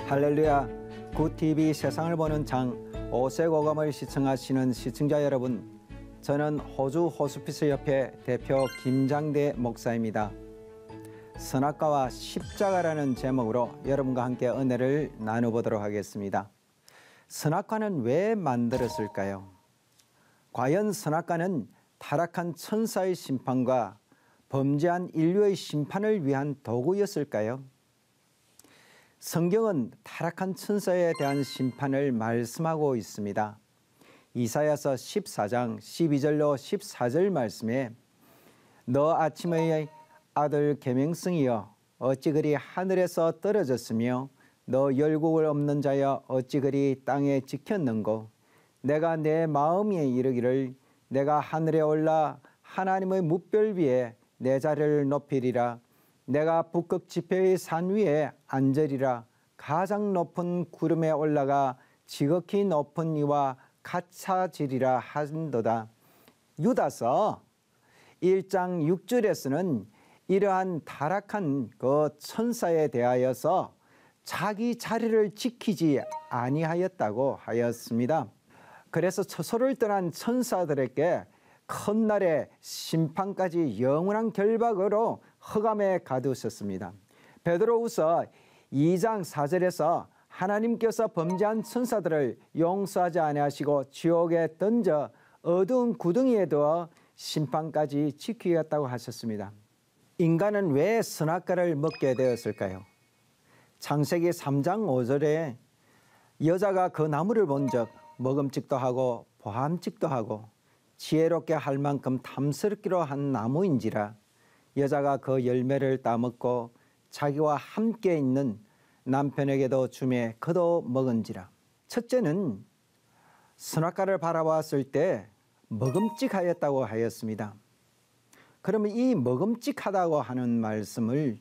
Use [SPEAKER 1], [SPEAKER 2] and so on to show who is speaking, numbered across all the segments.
[SPEAKER 1] 할렐루야, 굿TV 세상을 보는 장 오색오감을 시청하시는 시청자 여러분, 저는 호주 호스피스 협회 대표 김장대 목사입니다. 선악과와 십자가라는 제목으로 여러분과 함께 은혜를 나눠보도록 하겠습니다. 선악과는 왜 만들었을까요? 과연 선악과는 타락한 천사의 심판과 범죄한 인류의 심판을 위한 도구였을까요? 성경은 타락한 천사에 대한 심판을 말씀하고 있습니다. 이사야서 14장 12절로 14절 말씀에 너 아침의 아들 계명성이여 어찌 그리 하늘에서 떨어졌으며 너 열국을 없는 자여 어찌 그리 땅에 지켰는고 내가 내 마음에 이르기를 내가 하늘에 올라 하나님의 뭇별 위에 내 자리를 높이리라 내가 북극 지폐의 산 위에 앉으리라 가장 높은 구름에 올라가 지극히 높은 이와 같아지리라 한도다. 유다서 1장 6절에서는 이러한 타락한 그 천사에 대하여서 자기 자리를 지키지 아니하였다고 하였습니다. 그래서 처소를 떠난 천사들에게 큰날의 심판까지 영원한 결박으로 흑암에 가두셨습니다. 베드로후서 2장 4절에서 하나님께서 범죄한 천사들을 용서하지 아니하시고 지옥에 던져 어두운 구덩이에 두어 심판까지 지키겠다고 하셨습니다. 인간은 왜 선악과를 먹게 되었을까요? 창세기 3장 5절에 여자가 그 나무를 본 적 먹음직도 하고 보암직도 하고 지혜롭게 할 만큼 탐스럽기로 한 나무인지라 여자가 그 열매를 따먹고 자기와 함께 있는 남편에게도 주매 그도 먹은지라. 첫째는 선악과를 바라보았을 때 먹음직하였다고 하였습니다. 그러면 이 먹음직하다고 하는 말씀을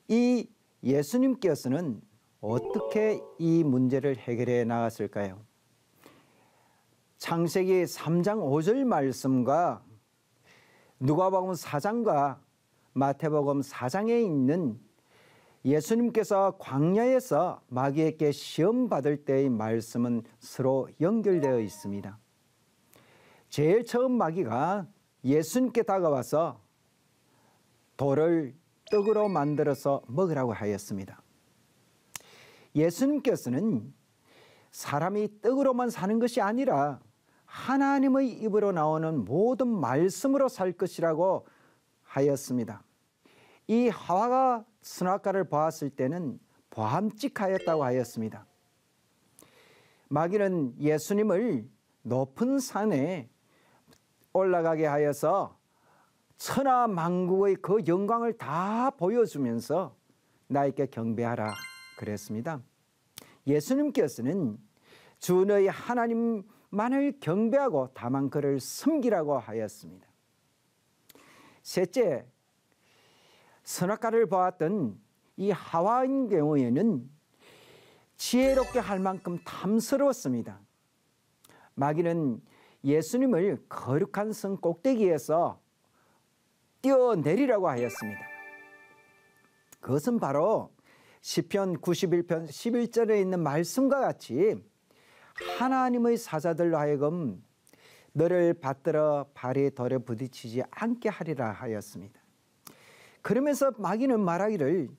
[SPEAKER 1] 이 예수님께서는 어떻게 이 문제를 해결해 나갔을까요? 창세기 3장 5절 말씀과 누가복음 4장과 마태복음 4장에 있는 예수님께서 광야에서 마귀에게 시험 받을 때의 말씀은 서로 연결되어 있습니다. 제일 처음 마귀가 예수님께 다가와서 돌을 떡으로 만들어서 먹으라고 하였습니다. 예수님께서는 사람이 떡으로만 사는 것이 아니라 하나님의 입으로 나오는 모든 말씀으로 살 것이라고 하였습니다. 이 하와가 선악과를 보았을 때는 보암직하였다고 하였습니다. 마귀는 예수님을 높은 산에 올라가게 하여서 천하만국의 그 영광을 다 보여주면서 나에게 경배하라 그랬습니다. 예수님께서는 주 너희 하나님만을 경배하고 다만 그를 섬기라고 하였습니다. 셋째, 선악과를 보았던 이 하와인 경우에는 지혜롭게 할 만큼 탐스러웠습니다. 마귀는 예수님을 거룩한 성 꼭대기에서 뛰어내리라고 하였습니다. 그것은 바로 시편 91편 11절에 있는 말씀과 같이 하나님의 사자들로 하여금 너를 받들어 발이 돌에 부딪히지 않게 하리라 하였습니다. 그러면서 마귀는 말하기를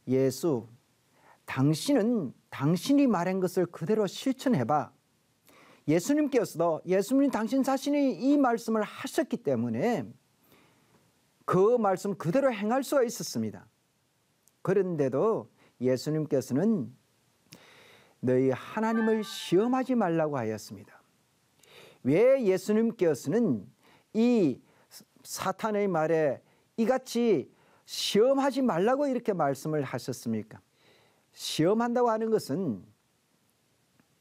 [SPEAKER 1] 예수, 당신은 당신이 말한 것을 그대로 실천해봐. 예수님께서도 예수님 당신 자신이 이 말씀을 하셨기 때문에 그 말씀 그대로 행할 수가 있었습니다. 그런데도 예수님께서는 너희 하나님을 시험하지 말라고 하였습니다. 왜 예수님께서는 이 사탄의 말에 이같이 시험하지 말라고 이렇게 말씀을 하셨습니까? 시험한다고 하는 것은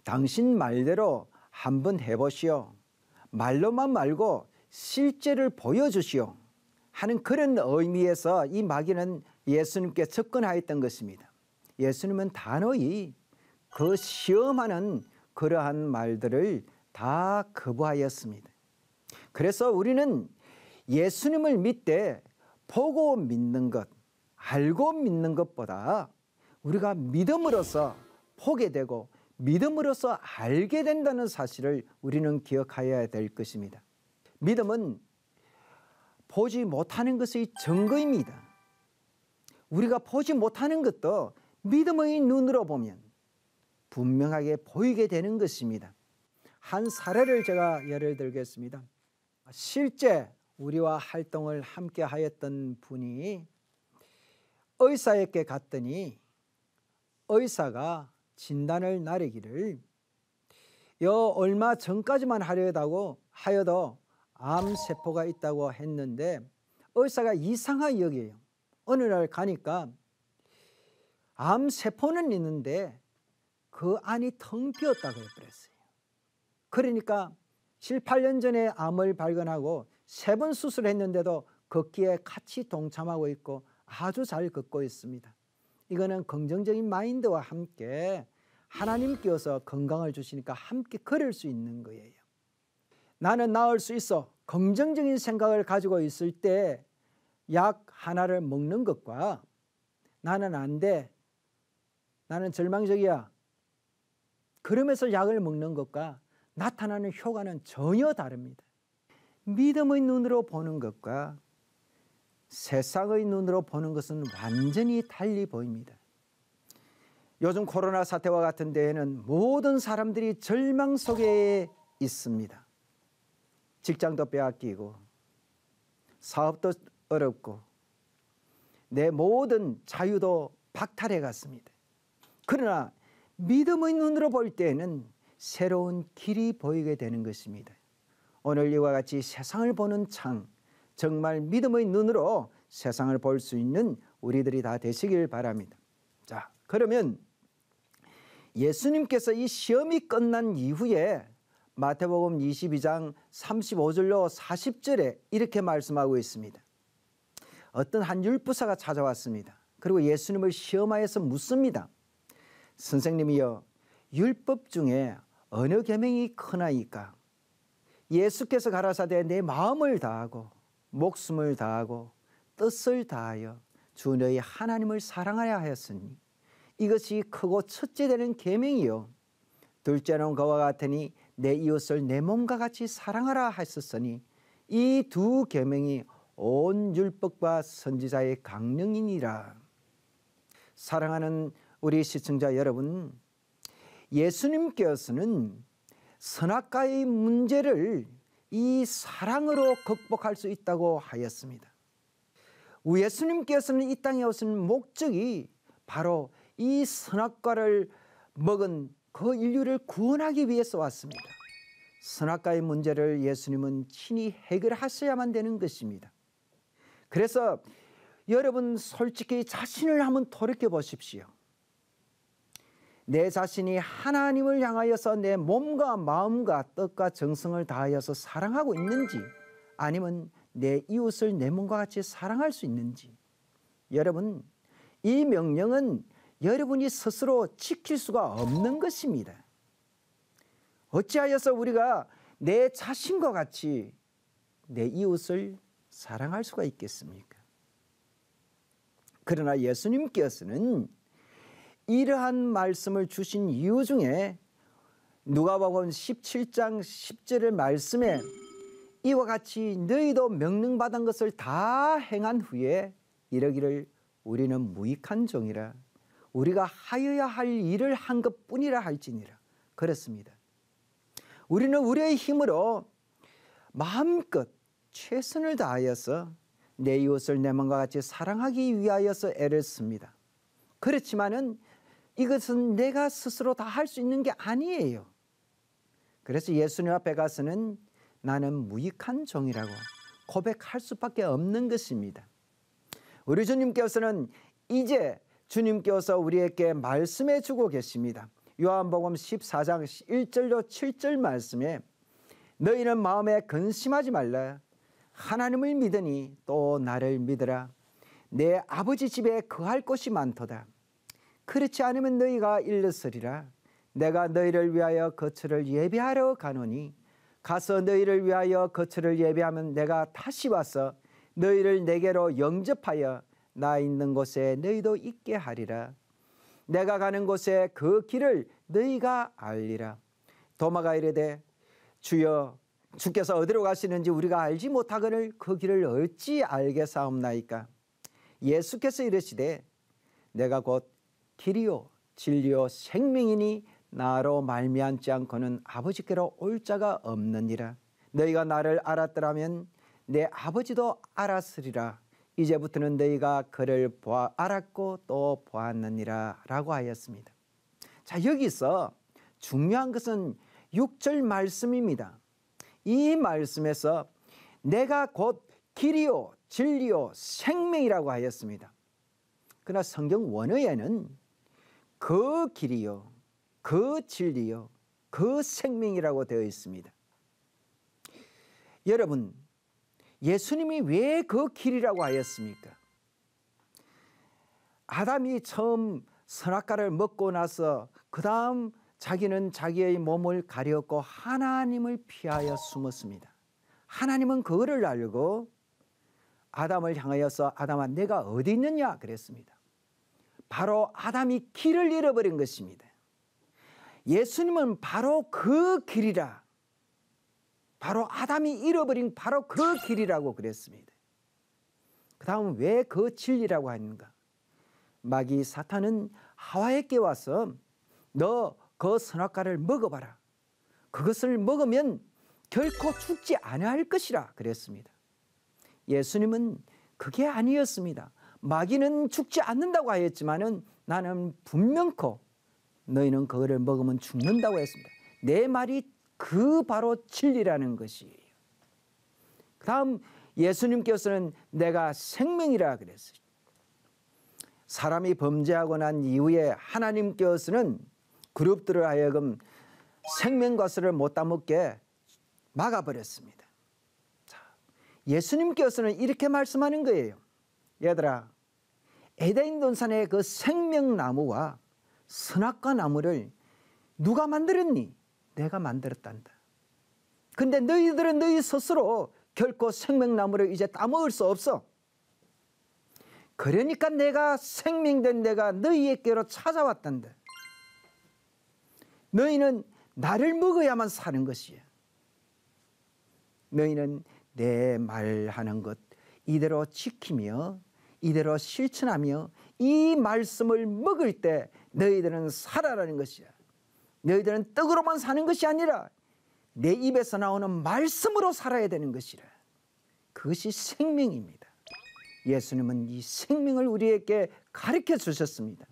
[SPEAKER 1] 당신 말대로 한번 해보시오. 말로만 말고 실제를 보여주시오. 하는 그런 의미에서 이 마귀는 예수님께 접근하였던 것입니다. 예수님은 단호히 그 시험하는 그러한 말들을 다 거부하였습니다. 그래서 우리는 예수님을 믿되 보고 믿는 것, 알고 믿는 것보다 우리가 믿음으로써 보게 되고 믿음으로써 알게 된다는 사실을 우리는 기억하여야 될 것입니다. 믿음은 보지 못하는 것의 증거입니다. 우리가 보지 못하는 것도 믿음의 눈으로 보면 분명하게 보이게 되는 것입니다. 한 사례를 제가 예를 들겠습니다. 실제 우리와 활동을 함께 하였던 분이 의사에게 갔더니 의사가 진단을 내리기를 얼마 전까지만 하여도 암세포가 있다고 했는데 의사가 이상하게 여겨요. 어느 날 가니까 암세포는 있는데 그 안이 텅 비었다고 해버렸어요. 그러니까 7, 8년 전에 암을 발견하고 3번 수술했는데도 걷기에 같이 동참하고 있고 아주 잘 걷고 있습니다. 이거는 긍정적인 마인드와 함께 하나님께서 건강을 주시니까 함께 걸을 수 있는 거예요. 나는 나을 수 있어. 긍정적인 생각을 가지고 있을 때 약 하나를 먹는 것과 나는 안 돼. 나는 절망적이야. 그러면서 약을 먹는 것과 나타나는 효과는 전혀 다릅니다. 믿음의 눈으로 보는 것과 세상의 눈으로 보는 것은 완전히 달리 보입니다. 요즘 코로나 사태와 같은 데에는 모든 사람들이 절망 속에 있습니다. 직장도 빼앗기고 사업도 어렵고 내 모든 자유도 박탈해 갔습니다. 그러나 믿음의 눈으로 볼 때에는 새로운 길이 보이게 되는 것입니다. 오늘 이와 같이 세상을 보는 창, 정말 믿음의 눈으로 세상을 볼 수 있는 우리들이 다 되시길 바랍니다. 자, 그러면 예수님께서 이 시험이 끝난 이후에 마태복음 22장 35절로 40절에 이렇게 말씀하고 있습니다. 어떤 한 율법사가 찾아왔습니다. 그리고 예수님을 시험하여서 묻습니다. 선생님이여, 율법 중에 어느 계명이 크나이까? 예수께서 가라사대 내 마음을 다하고 목숨을 다하고 뜻을 다하여 주 너희 하나님을 사랑하여 하였으니 이것이 크고 첫째 되는 계명이요 둘째는 그와 같으니 내 이웃을 내 몸과 같이 사랑하라 하셨으니 이 두 계명이 온 율법과 선지자의 강령이니라. 사랑하는 우리 시청자 여러분, 예수님께서는 선악과의 문제를 이 사랑으로 극복할 수 있다고 하였습니다. 예수님께서는 이 땅에 오신 목적이 바로 이 선악과를 먹은 그 인류를 구원하기 위해서 왔습니다. 선악과의 문제를 예수님은 친히 해결하셔야만 되는 것입니다. 그래서 여러분 솔직히 자신을 한번 돌이켜 보십시오. 내 자신이 하나님을 향하여서 내 몸과 마음과 뜻과 정성을 다하여서 사랑하고 있는지, 아니면 내 이웃을 내 몸과 같이 사랑할 수 있는지. 여러분, 이 명령은 여러분이 스스로 지킬 수가 없는 것입니다. 어찌하여서 우리가 내 자신과 같이 내 이웃을 사랑할 수가 있겠습니까? 그러나 예수님께서는 이러한 말씀을 주신 이유 중에 누가복음 17장 10절의 말씀에 이와 같이 너희도 명령받은 것을 다 행한 후에 이러기를 우리는 무익한 종이라 우리가 하여야 할 일을 한 것뿐이라 할지니라. 그렇습니다. 우리는 우리의 힘으로 마음껏 최선을 다하여서 내 이웃을 내 몸과 같이 사랑하기 위하여서 애를 씁니다. 그렇지만은 이것은 내가 스스로 다 할 수 있는 게 아니에요. 그래서 예수님 앞에 가서는 나는 무익한 종이라고 고백할 수밖에 없는 것입니다. 우리 주님께서는 이제 주님께서 우리에게 말씀해 주고 계십니다. 요한복음 14장 1절로 7절 말씀에 너희는 마음에 근심하지 말라. 하나님을 믿으니 또 나를 믿으라. 내 아버지 집에 거할 곳이 많도다. 그렇지 않으면 너희가 일렀으리라. 내가 너희를 위하여 거처를 예배하러 가노니 가서 너희를 위하여 거처를 예배하면 내가 다시 와서 너희를 내게로 영접하여 나 있는 곳에 너희도 있게 하리라. 내가 가는 곳에 그 길을 너희가 알리라. 도마가 이르되 주여 주께서 어디로 가시는지 우리가 알지 못하거늘 그 길을 어찌 알겠사옵나이까. 예수께서 이르시되 내가 곧 길이요 진리요 생명이니 나로 말미암지 않고는 아버지께로 올 자가 없느니라. 너희가 나를 알았더라면 내 아버지도 알았으리라. 이제부터는 너희가 그를 알았고 또 보았느니라 라고 하였습니다. 자, 여기서 중요한 것은 6절 말씀입니다. 이 말씀에서 내가 곧 길이요 진리요 생명이라고 하였습니다. 그러나 성경 원어에는 그 길이요 그 진리요 그 생명이라고 되어 있습니다. 여러분, 예수님이 왜 그 길이라고 하였습니까? 아담이 처음 선악과를 먹고 나서 그 다음 자기는 자기의 몸을 가렸고 하나님을 피하여 숨었습니다. 하나님은 그거를 알고 아담을 향하여서 아담아 내가 어디 있느냐 그랬습니다. 바로 아담이 길을 잃어버린 것입니다. 예수님은 바로 그 길이라, 바로 아담이 잃어버린 바로 그 길이라고 그랬습니다. 그 다음 왜 그 진리라고 하는가? 마귀 사탄은 하와에게 와서 너 그 선악과를 먹어봐라. 그것을 먹으면 결코 죽지 아니할 것이라 그랬습니다. 예수님은 그게 아니었습니다. 마귀는 죽지 않는다고 하였지만은 나는 분명코 너희는 그거를 먹으면 죽는다고 했습니다. 내 말이 그 바로 진리라는 것이에요. 그 다음 예수님께서는 내가 생명이라 그랬어요. 사람이 범죄하고 난 이후에 하나님께서는 그룹들을 하여금 생명과서를 못 따먹게 막아버렸습니다. 자, 예수님께서는 이렇게 말씀하는 거예요. 얘들아, 에덴 동산의 그 생명나무와 선악과 나무를 누가 만들었니? 내가 만들었단다. 근데 너희들은 너희 스스로 결코 생명나무를 이제 따먹을 수 없어. 그러니까 내가 생명된 내가 너희에게로 찾아왔단다. 너희는 나를 먹어야만 사는 것이야. 너희는 내 말하는 것 이대로 지키며 이대로 실천하며 이 말씀을 먹을 때 너희들은 살아라는 것이야. 너희들은 떡으로만 사는 것이 아니라 내 입에서 나오는 말씀으로 살아야 되는 것이라. 그것이 생명입니다. 예수님은 이 생명을 우리에게 가르쳐 주셨습니다.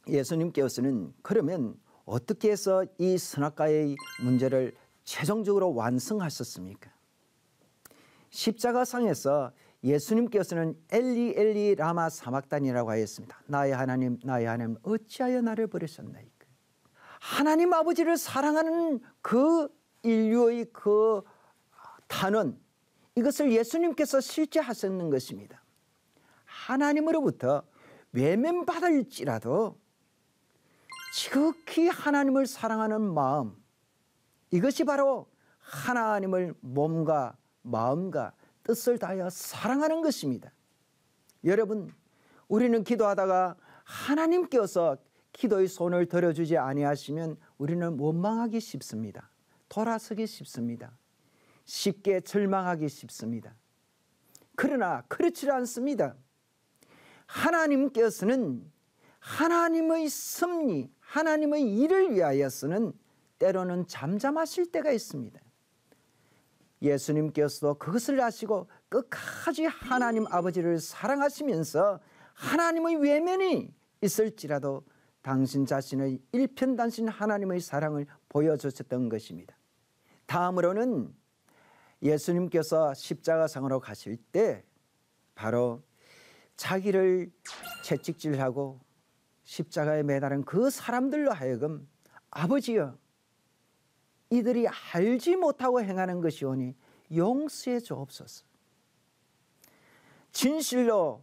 [SPEAKER 1] 예수님께서는 그러면 어떻게 해서 이 선악과의 문제를 최종적으로 완성하셨습니까? 십자가상에서 예수님께서는 엘리 엘리 라마 사막단이라고 하였습니다. 나의 하나님 나의 하나님 어찌하여 나를 버리셨나이까. 하나님 아버지를 사랑하는 그 인류의 그 단원, 이것을 예수님께서 실제하셨는 것입니다. 하나님으로부터 외면받을지라도 지극히 하나님을 사랑하는 마음, 이것이 바로 하나님을 몸과 마음과 뜻을 다하여 사랑하는 것입니다. 여러분, 우리는 기도하다가 하나님께서 기도의 손을 들어주지 아니하시면 우리는 원망하기 쉽습니다. 돌아서기 쉽습니다. 쉽게 절망하기 쉽습니다. 그러나 그렇지 않습니다. 하나님께서는 하나님의 섭리, 하나님의 일을 위하여서는 때로는 잠잠하실 때가 있습니다. 예수님께서도 그것을 아시고 끝까지 하나님 아버지를 사랑하시면서 하나님의 외면이 있을지라도 당신 자신의 일편단심 하나님의 사랑을 보여주셨던 것입니다. 다음으로는 예수님께서 십자가상으로 가실 때 바로 자기를 채찍질하고 십자가에 매달은 그 사람들로 하여금 아버지여 이들이 알지 못하고 행하는 것이오니 용서해 주옵소서. 진실로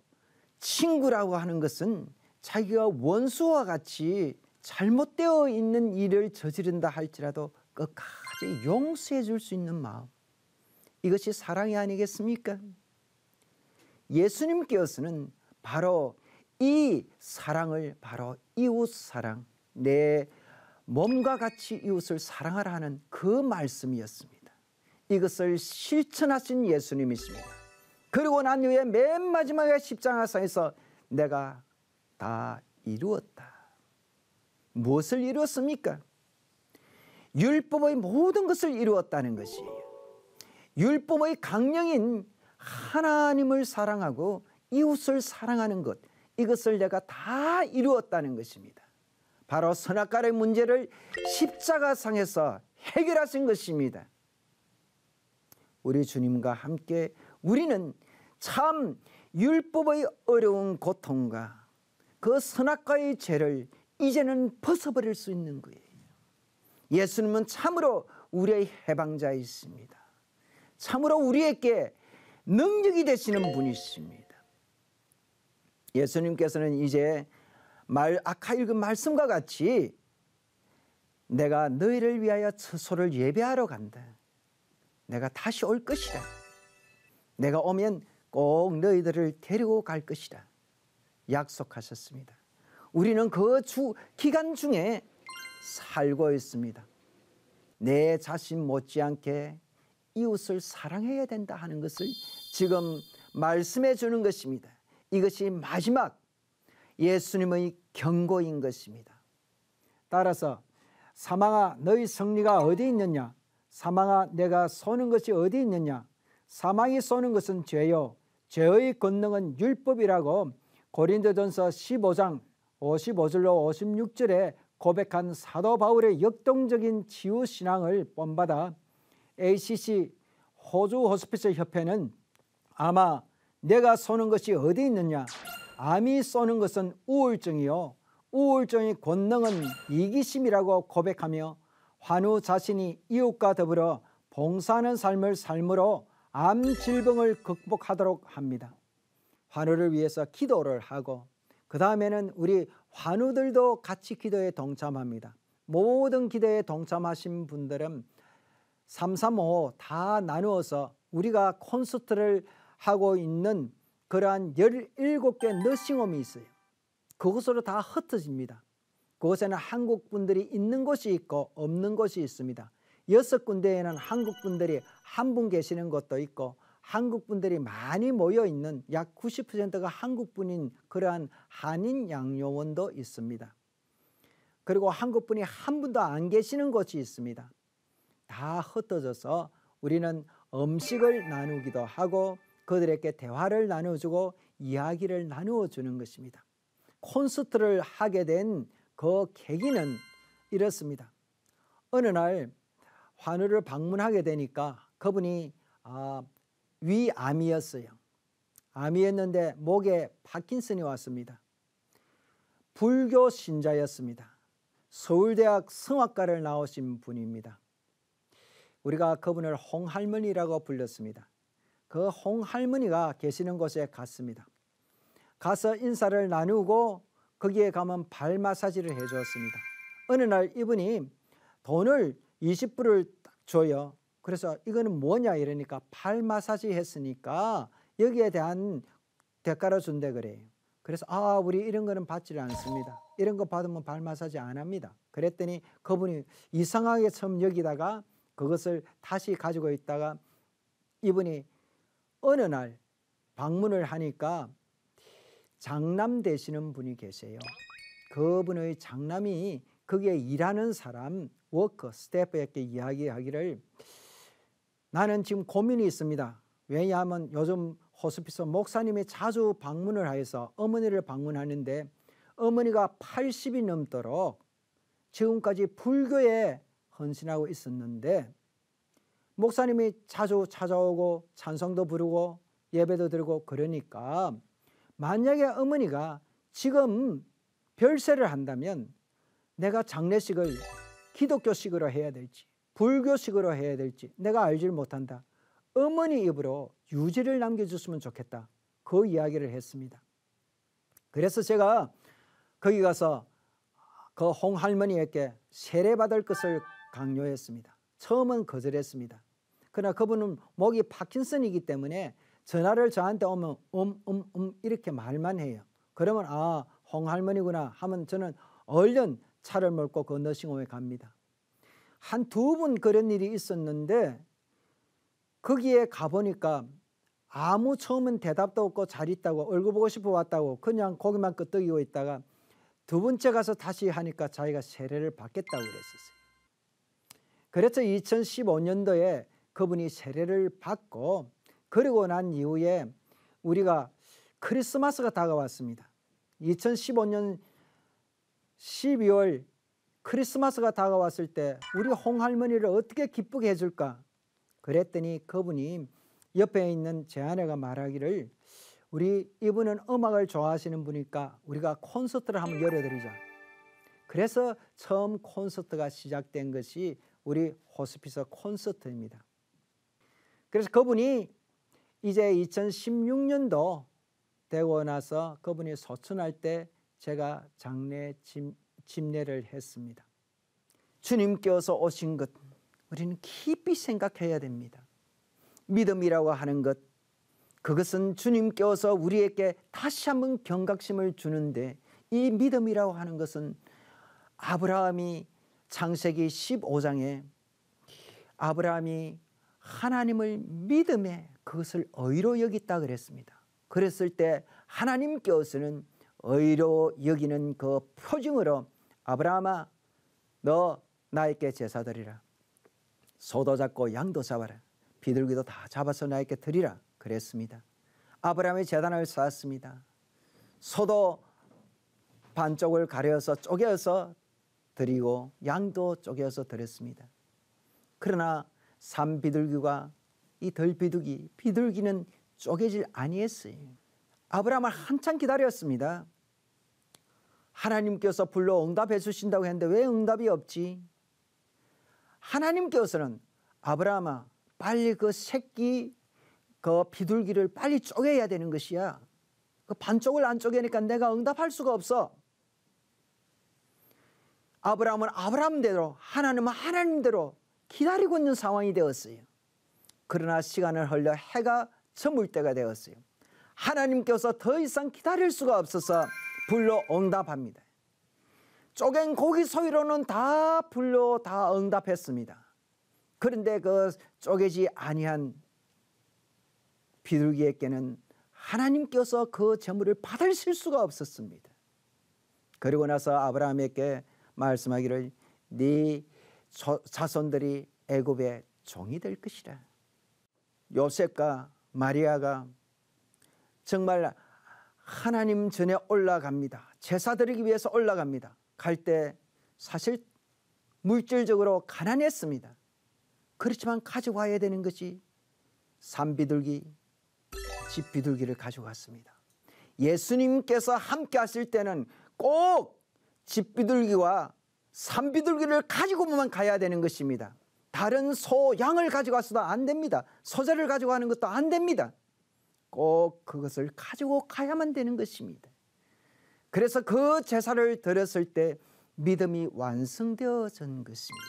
[SPEAKER 1] 친구라고 하는 것은 자기가 원수와 같이 잘못되어 있는 일을 저지른다 할지라도 끝까지 용서해 줄 수 있는 마음, 이것이 사랑이 아니겠습니까? 예수님께서는 바로 이 사랑을 바로 이웃 사랑, 내 몸과 같이 이웃을 사랑하라 하는 그 말씀이었습니다. 이것을 실천하신 예수님이십니다. 그리고 난 후에 맨 마지막에 십자가상에서 내가 다 이루었다. 무엇을 이루었습니까? 율법의 모든 것을 이루었다는 것이에요. 율법의 강령인 하나님을 사랑하고 이웃을 사랑하는 것, 이것을 내가 다 이루었다는 것입니다. 바로 선악과의 문제를 십자가상에서 해결하신 것입니다. 우리 주님과 함께 우리는 참 율법의 어려운 고통과 그 선악과의 죄를 이제는 벗어버릴 수 있는 거예요. 예수님은 참으로 우리의 해방자이십니다. 참으로 우리에게 능력이 되시는 분이십니다. 예수님께서는 이제 아까 읽은 말씀과 같이 내가 너희를 위하여 처소를 예배하러 간다. 내가 다시 올 것이다. 내가 오면 꼭 너희들을 데리고 갈 것이다. 약속하셨습니다. 우리는 그 기간 중에 살고 있습니다. 내 자신 못지않게 이웃을 사랑해야 된다 하는 것을 지금 말씀해 주는 것입니다. 이것이 마지막 예수님의 경고인 것입니다. 따라서 사망아 너희 승리가 어디 있느냐? 사망아 내가 쏘는 것이 어디 있느냐? 사망이 쏘는 것은 죄요 죄의 권능은 율법이라고 고린도전서 15장 55절로 56절에 고백한 사도 바울의 역동적인 치유신앙을 본받아 ACC 호주 호스피스 협회는 아마 내가 쏘는 것이 어디 있느냐? 암이 쏘는 것은 우울증이요 우울증의 권능은 이기심이라고 고백하며 환우 자신이 이웃과 더불어 봉사하는 삶을 삶으로 암 질병을 극복하도록 합니다. 환우를 위해서 기도를 하고 그 다음에는 우리 환우들도 같이 기도에 동참합니다. 모든 기도에 동참하신 분들은 335 다 나누어서 우리가 콘서트를 하고 있는 그러한 17개 너싱홈이 있어요. 그곳으로 다 흩어집니다. 그곳에는 한국 분들이 있는 곳이 있고 없는 곳이 있습니다. 6군데에는 한국 분들이 한 분 계시는 곳도 있고 한국 분들이 많이 모여 있는 약 90%가 한국 분인 그러한 한인 양요원도 있습니다. 그리고 한국 분이 한 분도 안 계시는 곳이 있습니다. 다 흩어져서 우리는 음식을 나누기도 하고 그들에게 대화를 나눠주고 이야기를 나누어 주는 것입니다. 콘서트를 하게 된 그 계기는 이렇습니다. 어느 날 환우를 방문하게 되니까 그분이 위암이었어요. 암이었는데 목에 파킨슨이 왔습니다. 불교 신자였습니다. 서울대학 성악과를 나오신 분입니다. 우리가 그분을 홍할머니라고 불렀습니다. 그 홍할머니가 계시는 곳에 갔습니다. 가서 인사를 나누고 거기에 가면 발 마사지를 해주었습니다. 어느 날 이분이 돈을 20불을 딱 줘요. 그래서 이거는 뭐냐 이러니까 발 마사지 했으니까 여기에 대한 대가로 준대 그래요. 그래서 우리 이런 거는 받지를 않습니다. 이런 거 받으면 발 마사지 안 합니다. 그랬더니 그분이 이상하게 처음 여기다가 그것을 다시 가지고 있다가 이분이 어느 날 방문을 하니까 장남 되시는 분이 계세요. 그분의 장남이 거기에 일하는 사람 워커 스태프에게 이야기하기를 나는 지금 고민이 있습니다. 왜냐하면 요즘 호스피스 목사님이 자주 방문을 하여서 어머니를 방문하는데 어머니가 80이 넘도록 지금까지 불교에 헌신하고 있었는데 목사님이 자주 찾아오고 찬송도 부르고 예배도 드리고 그러니까 만약에 어머니가 지금 별세를 한다면 내가 장례식을 기독교식으로 해야 될지 불교식으로 해야 될지 내가 알지를 못한다. 어머니 입으로 유지를 남겨줬으면 좋겠다. 그 이야기를 했습니다. 그래서 제가 거기 가서 그 홍할머니에게 세례받을 것을 강요했습니다. 처음은 거절했습니다. 그러나 그분은 목이 파킨슨이기 때문에 전화를 저한테 오면 이렇게 말만 해요. 그러면 아, 홍할머니구나 하면 저는 얼른 차를 몰고 그 너싱홈에 갑니다. 한 두 번 그런 일이 있었는데 거기에 가보니까 아무 처음은 대답도 없고 잘 있다고 얼굴 보고 싶어 왔다고 그냥 고개만 끄덕이고 있다가 두 번째 가서 다시 하니까 자기가 세례를 받겠다고 그랬었어요. 그래서 2015년도에 그분이 세례를 받고 그리고 난 이후에 우리가 크리스마스가 다가왔습니다. 2015년 12월 크리스마스가 다가왔을 때 우리 홍할머니를 어떻게 기쁘게 해줄까? 그랬더니 그분이 옆에 있는 제 아내가 말하기를 우리 이분은 음악을 좋아하시는 분이니까 우리가 콘서트를 한번 열어드리자. 그래서 처음 콘서트가 시작된 것이 우리 호스피스 콘서트입니다. 그래서 그분이 이제 2016년도 되고 나서 그분이 소천할 때 제가 장례 집례를 했습니다. 주님께서 오신 것 우리는 깊이 생각해야 됩니다. 믿음이라고 하는 것 그것은 주님께서 우리에게 다시 한번 경각심을 주는데 이 믿음이라고 하는 것은 아브라함이 창세기 15장에 아브라함이 하나님을 믿음에 그것을 의로 여겼다 그랬습니다. 그랬을 때 하나님께서는 의로 여기는 그 표징으로 아브라함아 너 나에게 제사 드리라. 소도 잡고 양도 잡아라. 비둘기도 다 잡아서 나에게 드리라 그랬습니다. 아브라함이 제단을 쌓았습니다. 소도 반쪽을 가려서 쪼개서 드리고 양도 쪼개서 드렸습니다. 그러나 산비둘기와 이 비둘기는 쪼개질 아니했어요. 아브라함을 한참 기다렸습니다. 하나님께서 불러 응답해 주신다고 했는데 왜 응답이 없지? 하나님께서는 아브라함아 빨리 그 새끼 그 비둘기를 빨리 쪼개야 되는 것이야. 그 반쪽을 안 쪼개니까 내가 응답할 수가 없어. 아브라함은 아브라함대로 하나님은 하나님대로 기다리고 있는 상황이 되었어요. 그러나 시간을 흘려 해가 저물 때가 되었어요. 하나님께서 더 이상 기다릴 수가 없어서 불러 응답합니다. 쪼갠 고기 소리로는 다 불러 다 응답했습니다. 그런데 그 쪼개지 아니한 비둘기에게는 하나님께서 그 제물을 받으실 수가 없었습니다. 그리고 나서 아브라함에게 말씀하기를 네 자손들이 애굽의 종이 될 것이라. 요셉과 마리아가 정말 하나님 전에 올라갑니다. 제사 드리기 위해서 올라갑니다. 갈 때 사실 물질적으로 가난했습니다. 그렇지만 가져와야 되는 것이 산비둘기, 집비둘기를 가져갔습니다. 예수님께서 함께 하실 때는 꼭 집비둘기와 산비둘기를 가지고만 가야 되는 것입니다. 다른 소, 양을 가져가서도 안 됩니다. 소재를 가져가는 것도 안 됩니다. 꼭 그것을 가지고 가야만 되는 것입니다. 그래서 그 제사를 드렸을 때 믿음이 완성되어진 것입니다.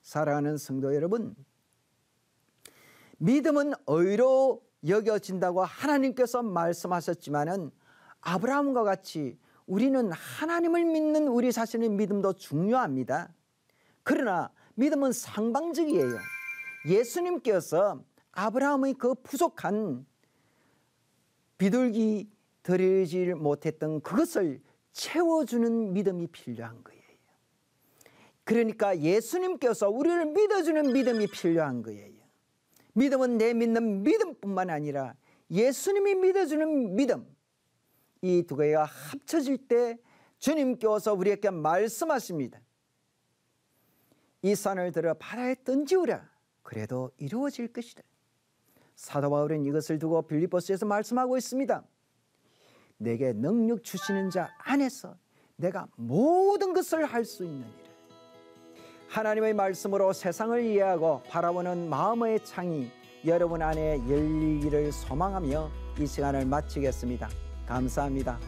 [SPEAKER 1] 사랑하는 성도 여러분, 믿음은 의로 여겨진다고 하나님께서 말씀하셨지만은 아브라함과 같이 우리는 하나님을 믿는 우리 자신의 믿음도 중요합니다. 그러나 믿음은 상방적이에요. 예수님께서 아브라함의 그 부족한 비둘기 드리지 못했던 그것을 채워주는 믿음이 필요한 거예요. 그러니까 예수님께서 우리를 믿어주는 믿음이 필요한 거예요. 믿음은 내 믿는 믿음뿐만 아니라 예수님이 믿어주는 믿음, 이 두 개가 합쳐질 때 주님께서 우리에게 말씀하십니다. 이 산을 들어 바다에 던지우라. 그래도 이루어질 것이다. 사도 바울은 이것을 두고 빌립보서에서 말씀하고 있습니다. 내게 능력 주시는 자 안에서 내가 모든 것을 할 수 있느니라. 하나님의 말씀으로 세상을 이해하고 바라보는 마음의 창이 여러분 안에 열리기를 소망하며 이 시간을 마치겠습니다. 감사합니다.